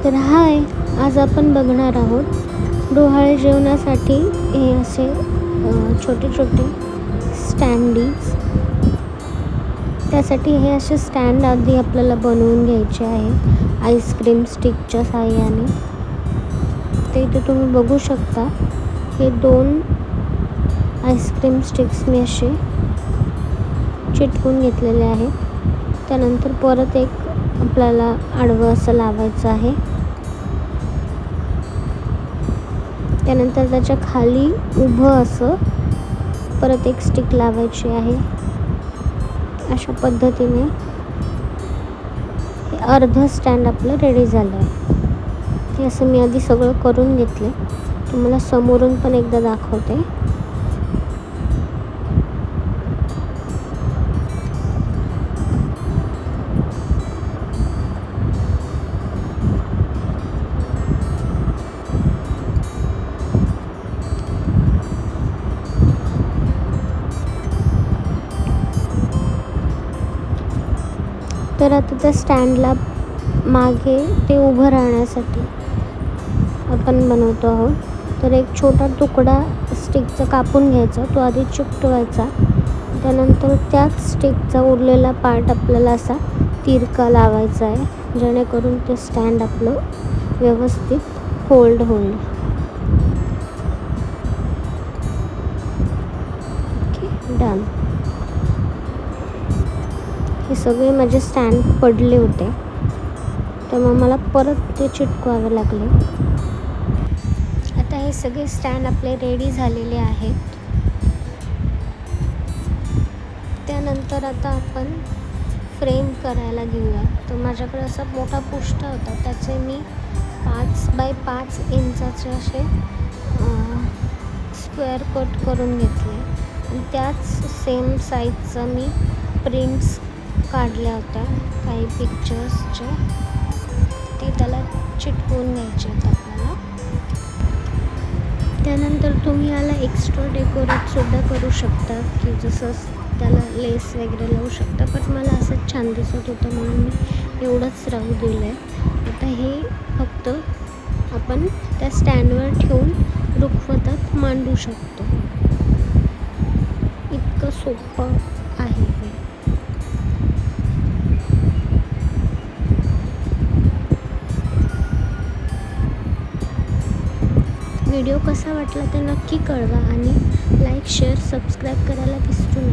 तर हाय, आज आपण बघणार आहोत डोहाळे जेवणासाठी हे असे छोटे छोटे स्टँडीज. त्यासाठी हे असे स्टँड आधी आपल्याला बनवून घ्यायचे आहे आईस्क्रीम स्टिकच्या साहाय्याने. ते इथे तुम्ही बघू शकता, हे 2 आईस्क्रीम स्टिक्स मी असे चिटकून घेतलेले आहेत. त्यानंतर परत एक आपल्याला आडवं असं लावायचं आहे. त्यानंतर त्याच्या खाली उभं असं परत एक स्टिक लावायची आहे. अशा पद्धतीने हे अर्ध स्टँड आपलं रेडी झालं आहे. हे असं मी आधी सगळं करून घेतले. तुम्हाला समोरून पण एकदा दाखवते. तर आता त्या स्टँडला मागे ते उभं राहण्यासाठी आपण बनवतो आहोत. तर एक छोटा तुकडा स्टिकचा कापून घ्यायचा, तो आधी चिकटवायचा. त्यानंतर त्याच स्टिकचा उरलेला पार्ट आपल्याला असा तिरका लावायचा आहे, जेणेकरून ते स्टँड आपलं व्यवस्थित होल्ड होईल. Okay, done. हे सगळे माझे स्टँड पडले होते, त्यामुळे मला परत ते चिटकवावे लागले. आता हे सगळे स्टँड आपले रेडी झालेले आहेत. त्यानंतर आता आपण फ्रेम करायला घेऊया. तर माझ्याकडे असा मोठा पुष्ठा होता, त्याचे मी 5 बाय 5 इंचाचे असे स्क्वेअर कट करून घेतले. आणि त्याच सेम साईजचा मी प्रिंट्स काढल्या होत्या काही पिक्चर्सचे, ते त्याला चिटकवून घ्यायचे आहेत आपल्याला. त्यानंतर तुम्ही याला एक्स्ट्रा डेकोरेटसुद्धा करू शकता, की जसं त्याला लेस वगैरे लावू शकता. पण मला असंच छान दिसत होतं म्हणून मी एवढंच राहू दिलं आहे. आता हे फक्त आपण त्या स्टँडवर ठेवून रुखवतात मांडू शकतो. इतकं सोपं आहे हे. व्हिडिओ कसा वाटला ते नक्की कळवा आणि लाईक, शेअर, सबस्क्राईब करायला विसरू नका.